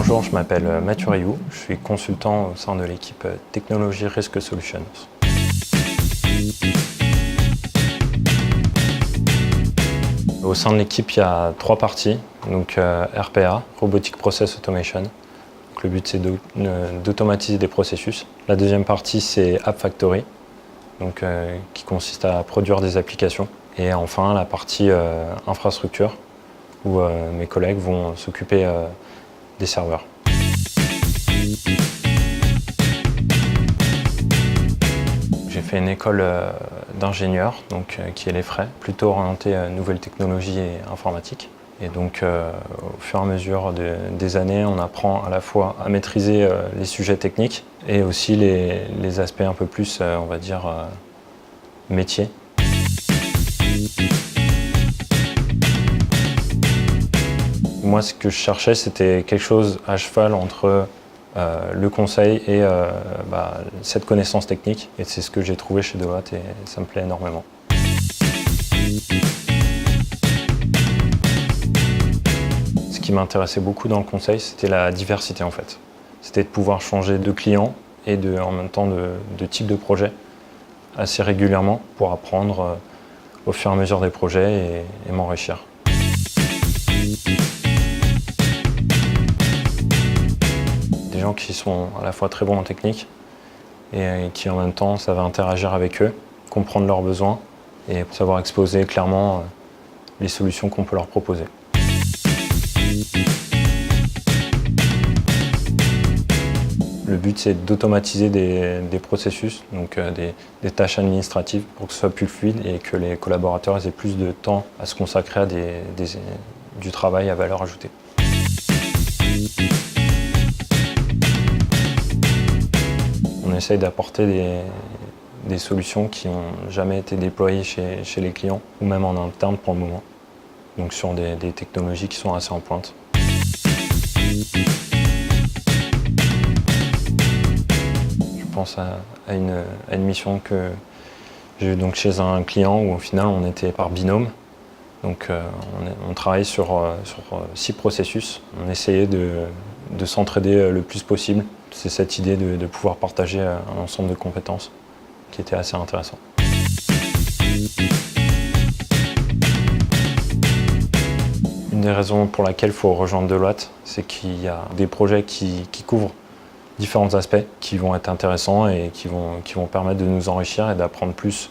Bonjour, je m'appelle Mathieu Rioux, je suis consultant au sein de l'équipe Technology Risk Solutions. Au sein de l'équipe, il y a 3 parties, donc RPA, Robotic Process Automation. Donc, le but c'est d'automatiser des processus. La deuxième partie c'est App Factory, donc, qui consiste à produire des applications. Et enfin la partie infrastructure, où mes collègues vont s'occuper des serveurs. J'ai fait une école d'ingénieur, qui est l'EFRAY, plutôt orientée nouvelles technologies et informatique. Et donc au fur et à mesure des années, on apprend à la fois à maîtriser les sujets techniques et aussi les aspects un peu plus, on va dire, métiers. Moi, ce que je cherchais, c'était quelque chose à cheval entre le conseil et cette connaissance technique. Et c'est ce que j'ai trouvé chez Deloitte et ça me plaît énormément. Ce qui m'intéressait beaucoup dans le conseil, c'était la diversité en fait. C'était de pouvoir changer de client et en même temps de type de projet assez régulièrement pour apprendre au fur et à mesure des projets et m'enrichir. Des gens qui sont à la fois très bons en technique et qui en même temps savent interagir avec eux, comprendre leurs besoins et savoir exposer clairement les solutions qu'on peut leur proposer. Le but c'est d'automatiser des processus, donc des tâches administratives pour que ce soit plus fluide et que les collaborateurs aient plus de temps à se consacrer à du travail à valeur ajoutée. On essaye d'apporter des solutions qui n'ont jamais été déployées chez les clients ou même en interne pour le moment, donc sur des technologies qui sont assez en pointe. Je pense à une mission que j'ai eue chez un client où au final on était par binôme. Donc on travaillait sur 6 processus. On essayait de s'entraider le plus possible. C'est cette idée de pouvoir partager un ensemble de compétences qui était assez intéressant. Une des raisons pour laquelle il faut rejoindre Deloitte, c'est qu'il y a des projets qui couvrent différents aspects qui vont être intéressants et qui vont permettre de nous enrichir et d'apprendre plus